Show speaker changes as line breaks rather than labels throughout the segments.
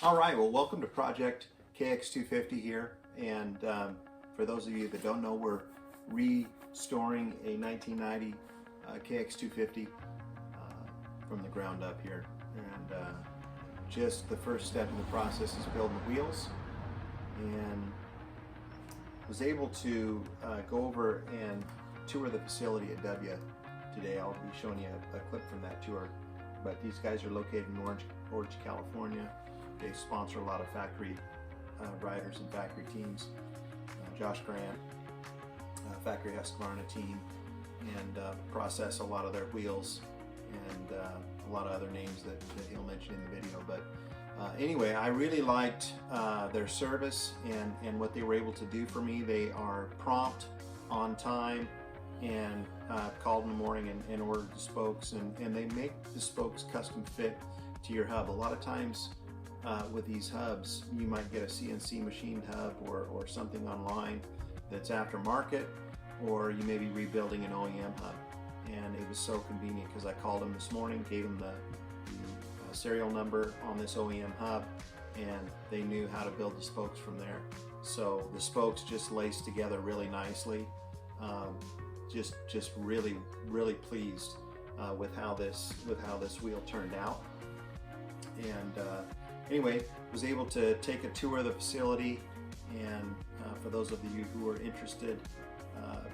All right, well, welcome to Project KX250 here. And for those of you that don't know, we're restoring a 1990 KX250 from the ground up here. And just the first step in the process is building the wheels. And was able to go over and tour the facility at W today. I'll be showing you a clip from that tour. But these guys are located in Orange, California. They sponsor a lot of factory riders and factory teams. Josh Grant, factory Husqvarna team, and process a lot of their wheels and a lot of other names that he'll mention in the video. But anyway, I really liked their service and what they were able to do for me. They are prompt, on time, and called in the morning and ordered the spokes, and they make the spokes custom fit to your hub. A lot of times with these hubs, you might get a CNC machined hub or something online that's aftermarket, or you may be rebuilding an OEM hub. And it was so convenient because I called them this morning, gave them the serial number on this OEM hub, and they knew how to build the spokes from there. So the spokes just laced together really nicely. Just really pleased with how this wheel turned out. And anyway, was able to take a tour of the facility, and for those of you who are interested,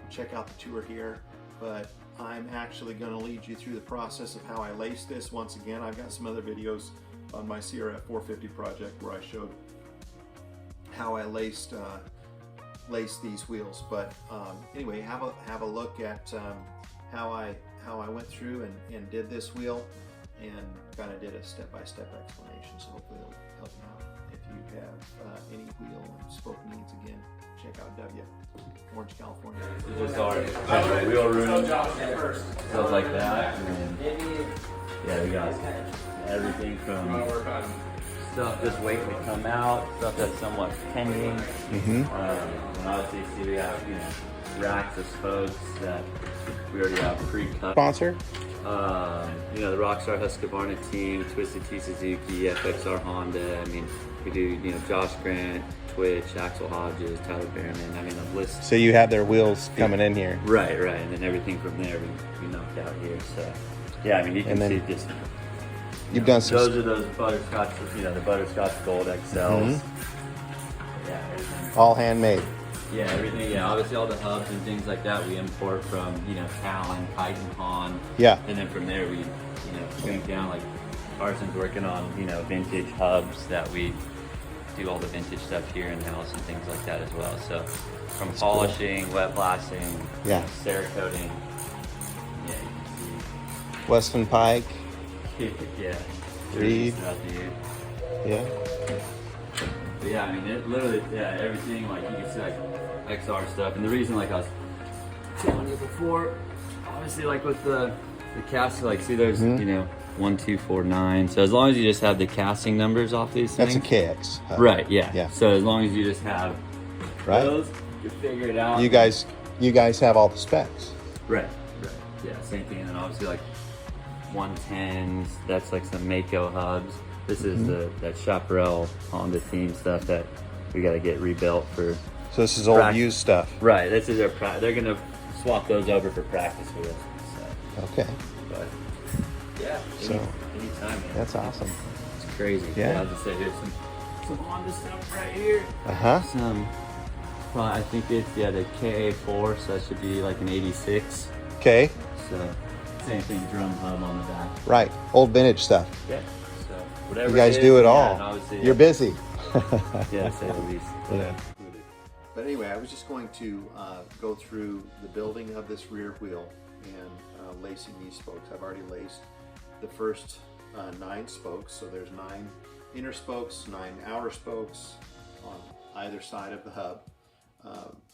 check out the tour here. But I'm actually going to lead you through the process of how I lace this. Once again, I've got some other videos on my CRF 450 project where I showed how I laced these wheels. But anyway, have a look at how I went through and did this wheel, and kind of did a step-by-step explanation. So hopefully it'll help you out. If you have any wheel and spoke needs, again, check out W, Orange, California.
This is our wheel room, stuff like that. And yeah, we got everything from stuff just waiting to come out, stuff that's somewhat pending. And obviously, see, we have racks of spokes that we already have pre-cut.
Sponsor?
The Rockstar Husqvarna team, Twisted T Suzuki, FXR Honda. I mean, we do Josh Grant, Twitch, Axel Hodges, Tyler Behrman. I mean, the list.
So you have their wheels coming in here.
Right, and then everything from there we knocked out here. So yeah, I mean, you can see just.
You've done some.
Those are those butterscotch, the butterscotch gold XLs. Yeah, everything.
All handmade.
Yeah, everything. Yeah, obviously all the hubs and things like that we import from Talon, Titan, Han.
Yeah.
And then from there we shrink down. Like Carson's working on vintage hubs that we do all the vintage stuff here in house and things like that as well. So from that's polishing, cool. Wet blasting, Cerakoting. Yeah, you can see.
Weston Pike.
Yeah.
Reed. Yeah.
But yeah, I mean, it literally, everything, like you can see like XR stuff. And the reason, like I was telling you before, obviously like with the casting, like see there's 1, 2, 4, 9. So as long as you just have the casting numbers off these things.
That's a KX.
Right, yeah. So as long as you just have those, you figure it out.
You guys have all the specs.
Right. Yeah, same thing. And then obviously like 110s, that's like some Mako hubs. This is that Chaparral Honda team stuff that we got to get rebuilt for.
So this is old used stuff.
Right. This is their they're gonna swap those over for practice with us. So.
Okay.
But yeah. Anytime. Man.
That's awesome.
It's crazy.
Yeah.
I'll just say here's some Honda stuff right here. Some. Well, I think it's the KA4, so that should be like an 86.
Okay.
So same thing, drum hub on the back.
Right. Old vintage stuff.
Yeah. Whatever
you guys do it all. You're busy.
Yeah, to say the least.
Yeah.
But anyway, I was just going to go through the building of this rear wheel and lacing these spokes. I've already laced the first 9 spokes, so there's 9 inner spokes, 9 outer spokes on either side of the hub.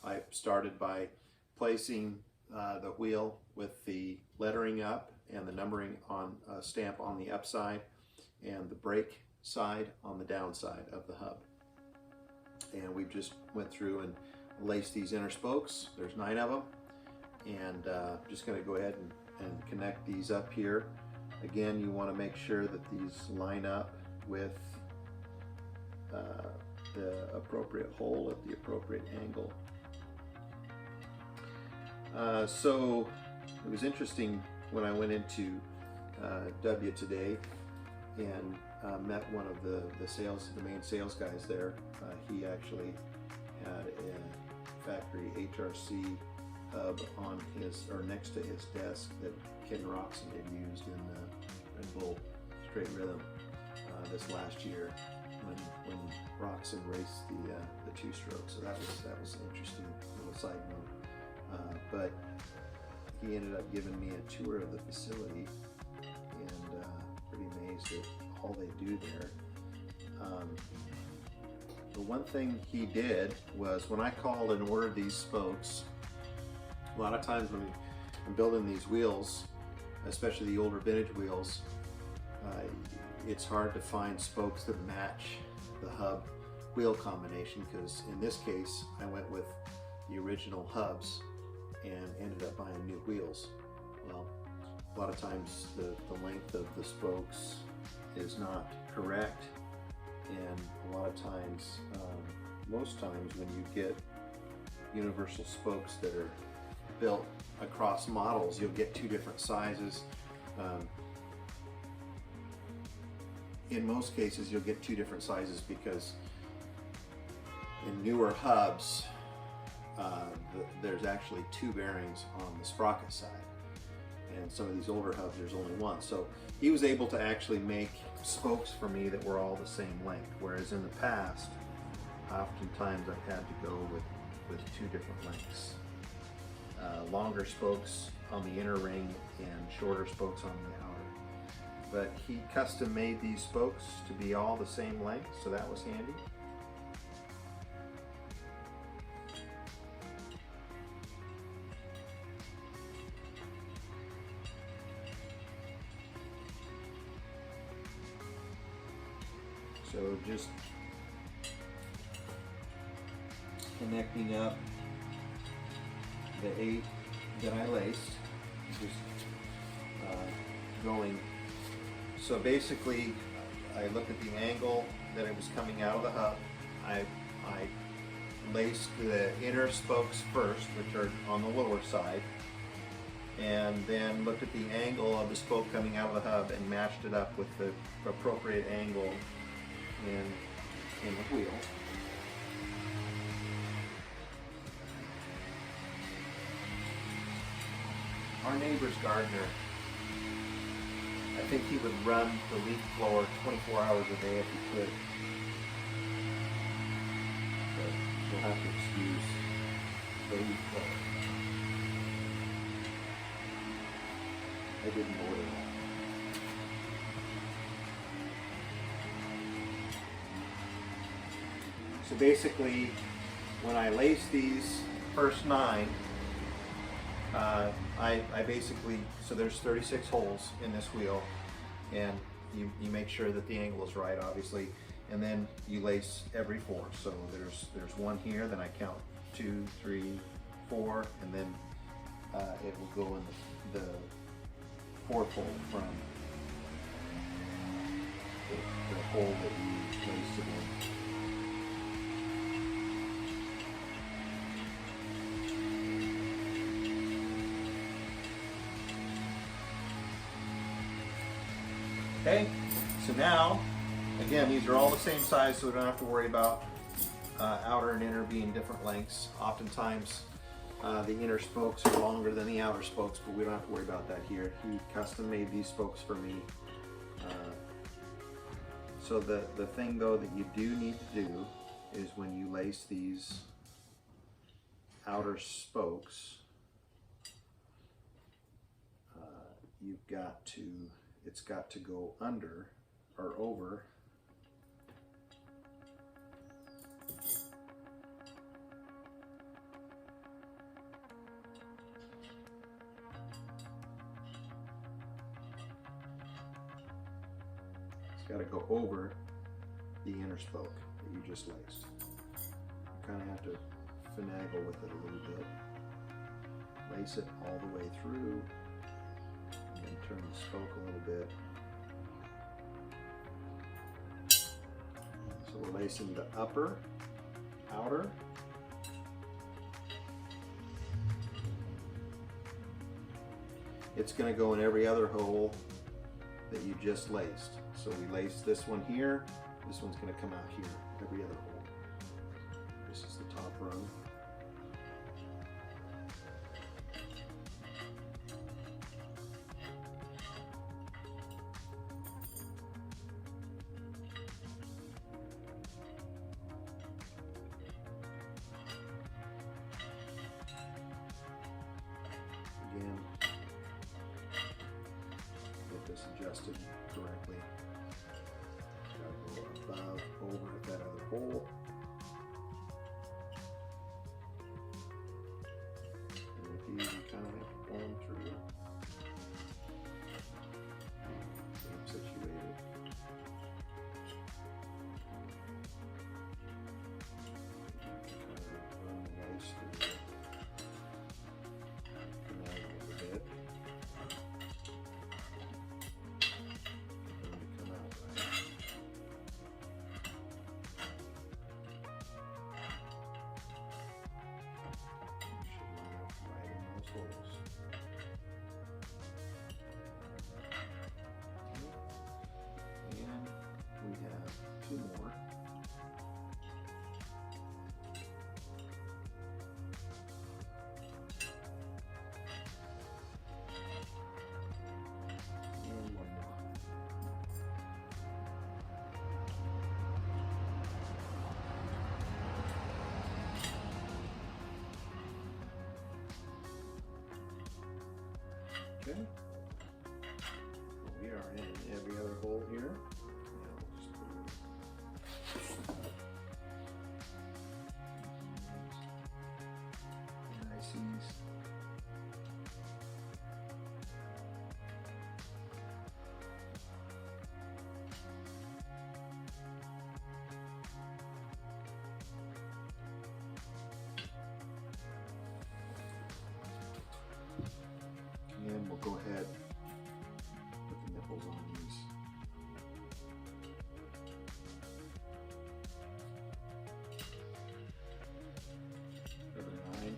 I started by placing the wheel with the lettering up and the numbering on a stamp on the upside, and the brake side on the downside of the hub. And we just went through and laced these inner spokes. There's 9 of them, and just going to go ahead and connect these up here. Again, you want to make sure that these line up with the appropriate hole at the appropriate angle. So it was interesting when I went into W today and met one of the main sales guys there. He actually had a factory HRC hub on next to his desk that Ken Roxon had used in the Red Bull Straight Rhythm this last year when Roxon raced the two-stroke. So that was an interesting little side note. But he ended up giving me a tour of the facility, and pretty amazed at all they do there. The one thing he did was when I called and ordered these spokes, a lot of times when I'm building these wheels, especially the older vintage wheels, it's hard to find spokes that match the hub wheel combination, because in this case I went with the original hubs and ended up buying new wheels. Well, a lot of times the length of the spokes is not correct, and a lot of times, most times when you get universal spokes that are built across models, you'll get two different sizes. In most cases you'll get two different sizes because in newer hubs there's actually two bearings on the sprocket side, and some of these older hubs there's only one. So he was able to actually make spokes for me that were all the same length, whereas in the past oftentimes I've had to go with two different lengths. Longer spokes on the inner ring and shorter spokes on the outer. But he custom made these spokes to be all the same length, so that was handy. So just connecting up the 8 that I laced, just going. So basically, I looked at the angle that it was coming out of the hub. I laced the inner spokes first, which are on the lower side, and then looked at the angle of the spoke coming out of the hub and matched it up with the appropriate angle in the wheel. Our neighbor's gardener, I think he would run the leaf blower 24 hours a day if he could. But you'll have to excuse the leaf blower. I didn't order that. So basically, when I lace these first 9, I basically, so there's 36 holes in this wheel, and you make sure that the angle is right, obviously, and then you lace every 4. So there's 1 here, then I count 2, 3, 4, and then it will go in the 4th hole from the hole that you laced it in. Okay, so now, again, these are all the same size, so we don't have to worry about outer and inner being different lengths. Oftentimes, the inner spokes are longer than the outer spokes, but we don't have to worry about that here. He custom made these spokes for me. So the thing, though, that you do need to do is when you lace these outer spokes, it's got to go under or over the inner spoke that you just laced. You kind of have to finagle with it a little bit. Lace it all the way through, and then turn the spoke a little bit. So we're lacing the upper, outer. It's going to go in every other hole that you just laced. So we laced this one here. This one's going to come out here, every other hole. This is the top rung. Again, get this adjusted correctly. Gotta go about over that other hole. And with these, you kind of have to pull them through. Get them situated. Kind of run the lace through it. Come out a little bit. Get them to come out right. Should line up right in those holes. And we have two more. And one more. Okay. We are in every other hole here. Now we'll just put it ICs. And we'll go ahead, put the nipples on these. Number 9.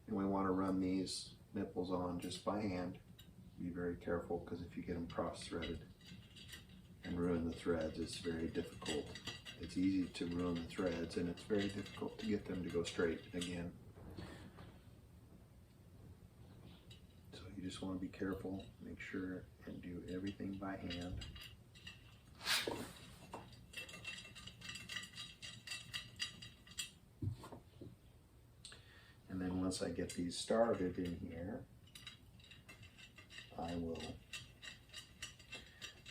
And we want to run these nipples on just by hand. Be very careful, because if you get them cross-threaded and ruin the threads, it's very difficult. It's easy to ruin the threads, and it's very difficult to get them to go straight again. So you just want to be careful, make sure, and do everything by hand. And then once I get these started in here, I will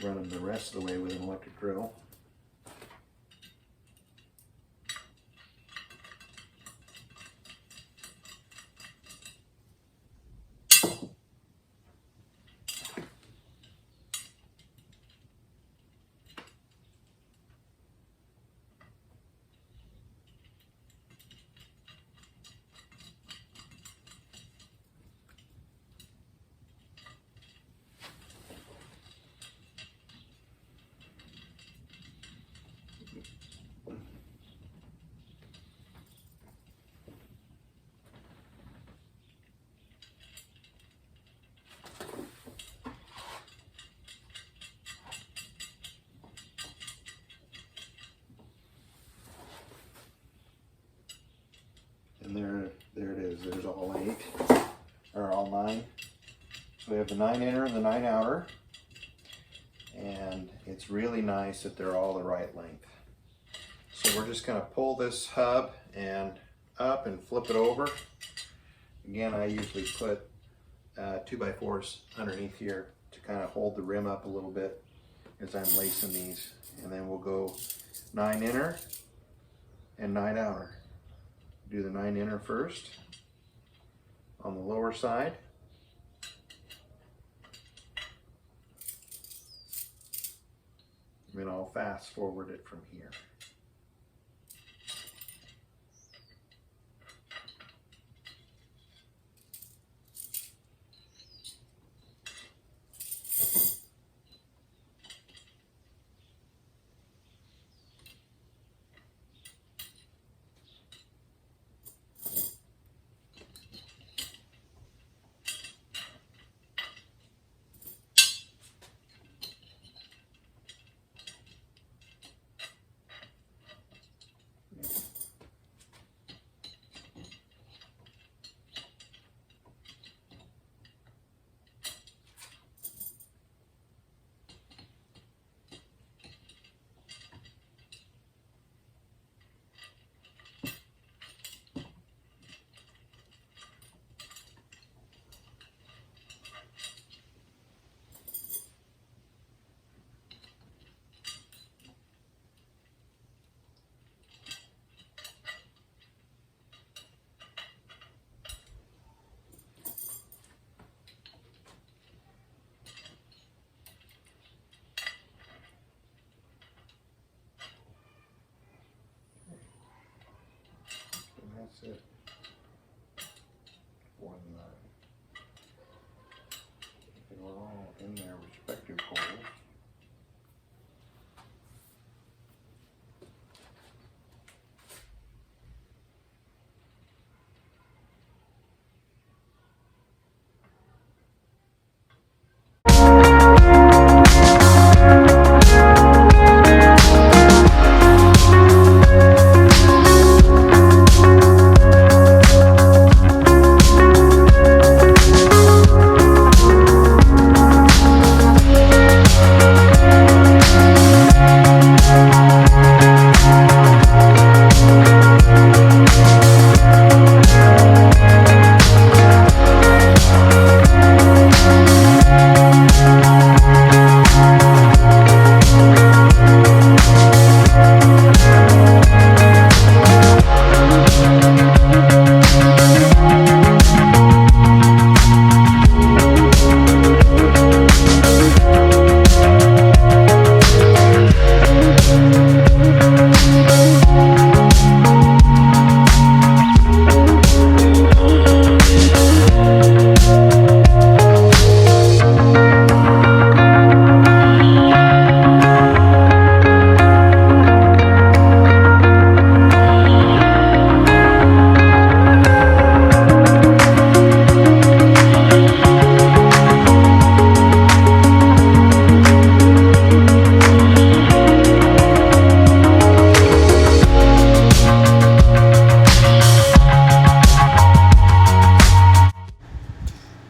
run them the rest of the way with an electric drill. And there it is. There's all 8, or all 9. So we have the 9 inner and the 9 outer. And it's really nice that they're all the right length. So we're just going to pull this hub and up and flip it over. Again, I usually put 2x4s underneath here to kind of hold the rim up a little bit as I'm lacing these. And then we'll go 9 inner and 9 outer. Do the 9 inner first on the lower side. And then I'll fast forward it from here.
That's it. More than that. They were all in their respective holes.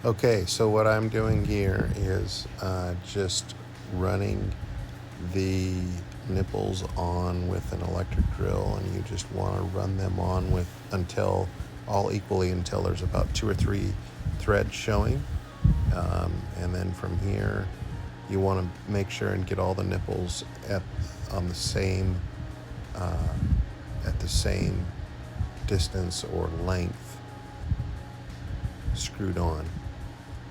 Okay, so what I'm doing here is just running the nipples on with an electric drill, and you just want to run them on with until all equally until there's about 2 or 3 threads showing, and then from here you want to make sure and get all the nipples at the same distance or length screwed on.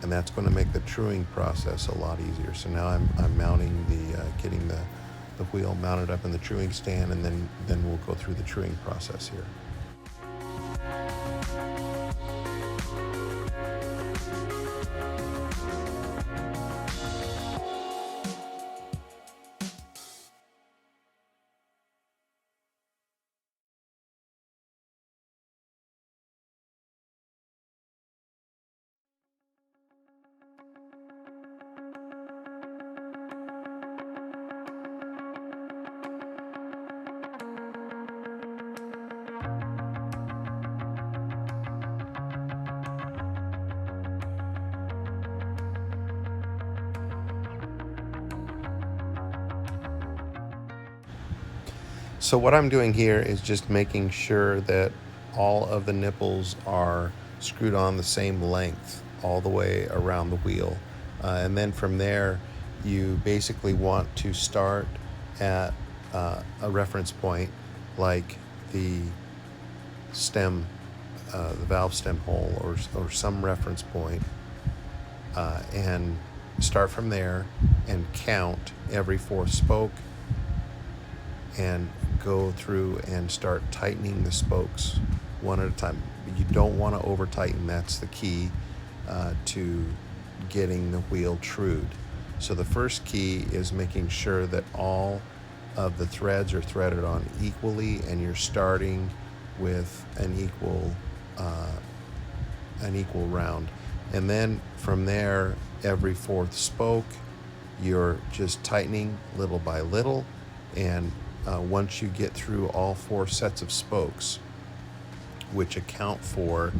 And that's going to make the truing process a lot easier. So now I'm mounting getting the wheel mounted up in the truing stand, and then we'll go through the truing process here. So what I'm doing here is just making sure that all of the nipples are screwed on the same length all the way around the wheel. And then from there, you basically want to start at a reference point like the stem, the valve stem hole, or some reference point, and start from there and count every 4th spoke and go through and start tightening the spokes one at a time. You don't want to over tighten. That's the key to getting the wheel trued. So the first key is making sure that all of the threads are threaded on equally, and you're starting with an equal round. And then from there, every 4th spoke, you're just tightening little by little. And once you get through all 4 sets of spokes, which account for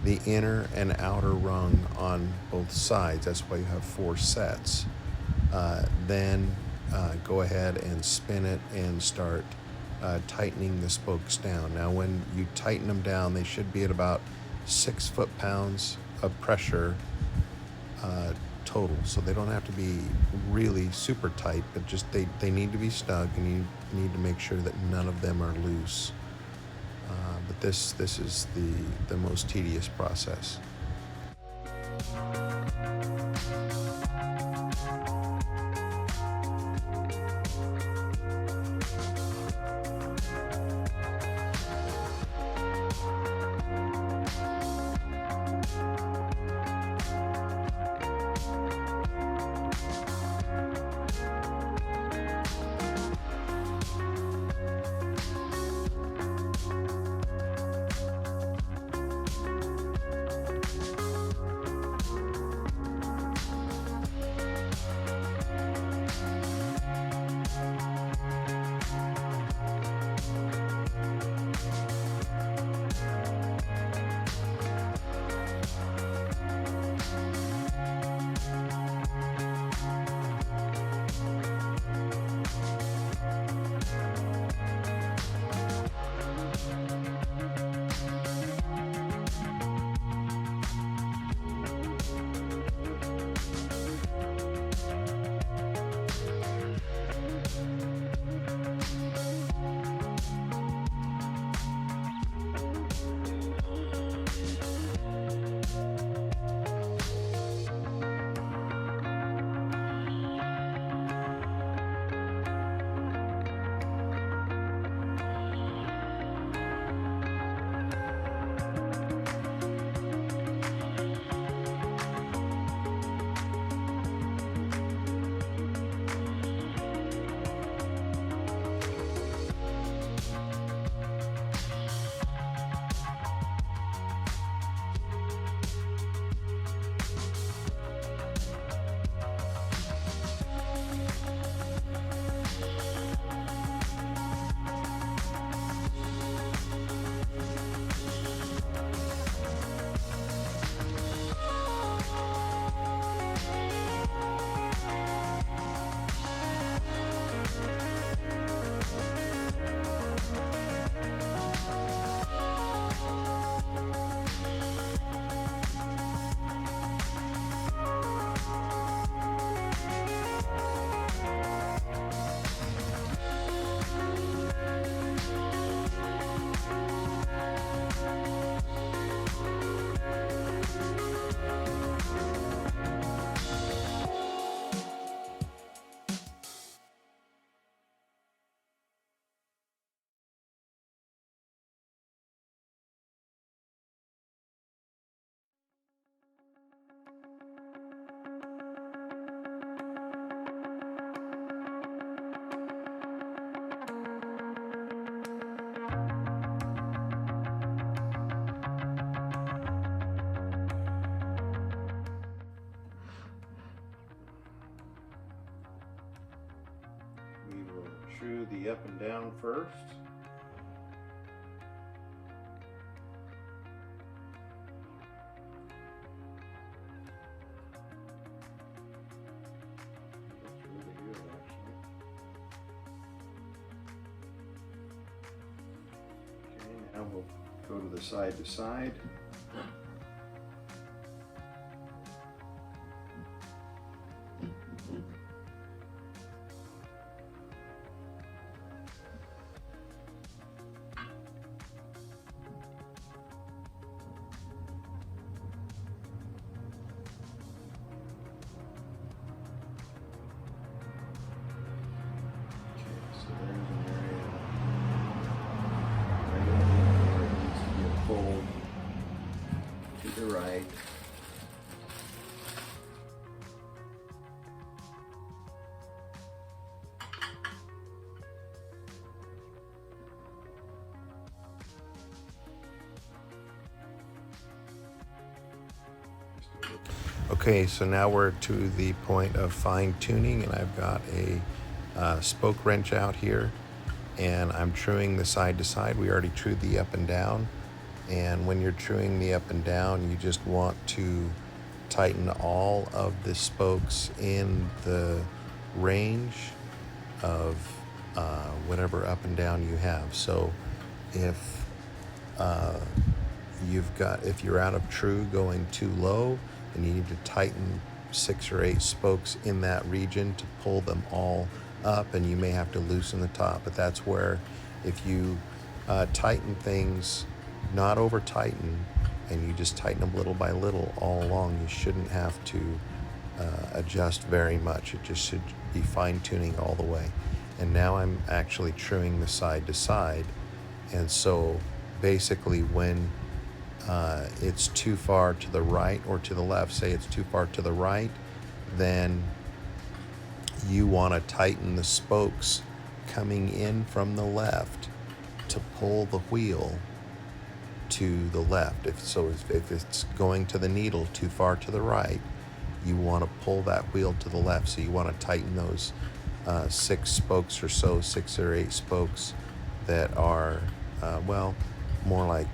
the inner and outer rung on both sides, that's why you have 4 sets, then go ahead and spin it and start tightening the spokes down. Now when you tighten them down, they should be at about 6 foot-pounds of pressure total, so they don't have to be really super tight, but just they need to be snug, and you need to make sure that none of them are loose. But this is the most tedious process. true the up and down first. That's really good, actually. Okay, now we'll go to the side to side. So there's an area right over there where it needs to get pulled to the right. Okay, so now we're to the point of fine tuning, and I've got a spoke wrench out here, and I'm truing the side to side. We already trued the up and down, and when you're truing the up and down, you just want to tighten all of the spokes in the range of whatever up and down you have. So if if you're out of true going too low, and you need to tighten 6 or 8 spokes in that region to pull them all up, and you may have to loosen the top. But that's where, if you tighten things, not over tighten, and you just tighten them little by little all along, you shouldn't have to adjust very much. It just should be fine tuning all the way. And now I'm actually truing the side to side, and so basically when it's too far to the right or to the left, say it's too far to the right, then you want to tighten the spokes coming in from the left to pull the wheel to the left. If it's going to the needle too far to the right, you want to pull that wheel to the left. So you want to tighten those 6 spokes or so, 6 or 8 spokes that are, more like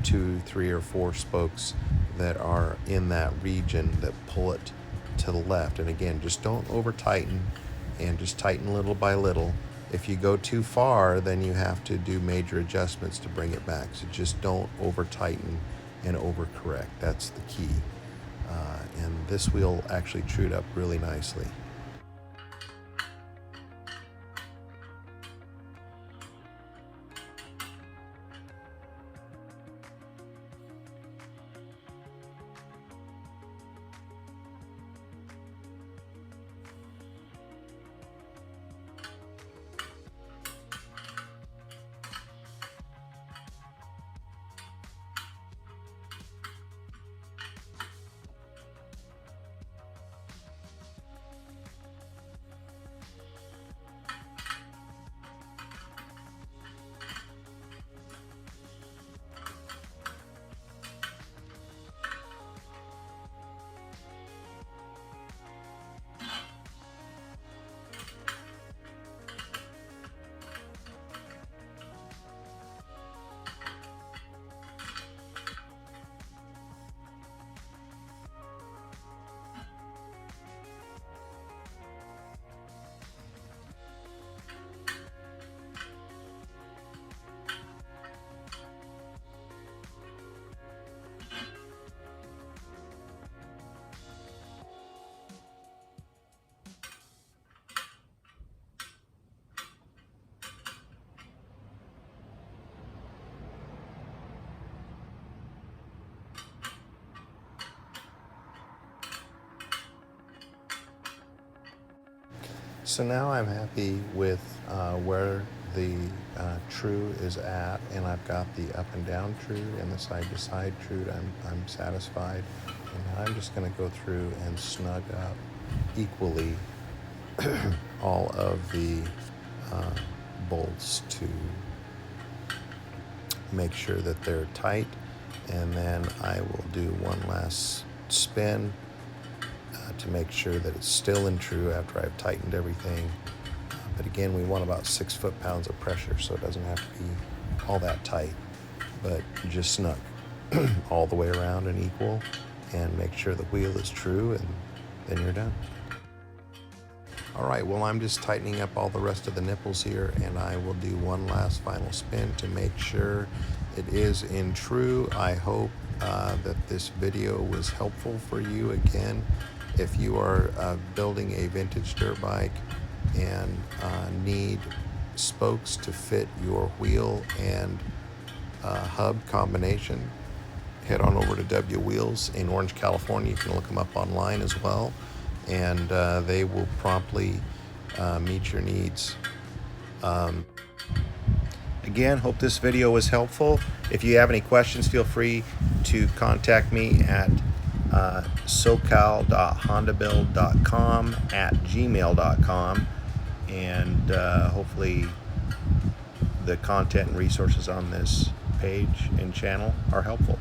2, 3, or 4 spokes that are in that region that pull it to the left. And again, just don't over tighten, and just tighten little by little. If you go too far, then you have to do major adjustments to bring it back. So just don't over tighten and over correct. That's the key. And this wheel actually trued up really nicely. So now I'm happy with where the true is at, and I've got the up and down true and the side to side true. I'm satisfied, and now I'm just going to go through and snug up equally all of the bolts to make sure that they're tight, and then I will do one last spin to make sure that it's still in true after I've tightened everything. But again, we want about 6 foot-pounds of pressure, so it doesn't have to be all that tight, but just snug all the way around and equal, and make sure the wheel is true, and then you're done. All right, well, I'm just tightening up all the rest of the nipples here, and I will do one last final spin to make sure it is in true. I hope that this video was helpful for you. Again, if you are building a vintage dirt bike and need spokes to fit your wheel and hub combination, head on over to W Wheels in Orange, California. You can look them up online as well, and they will promptly meet your needs. Again, hope this video was helpful. If you have any questions, feel free to contact me at SoCal.hondabuild.com @gmail.com, and hopefully the content and resources on this page and channel are helpful.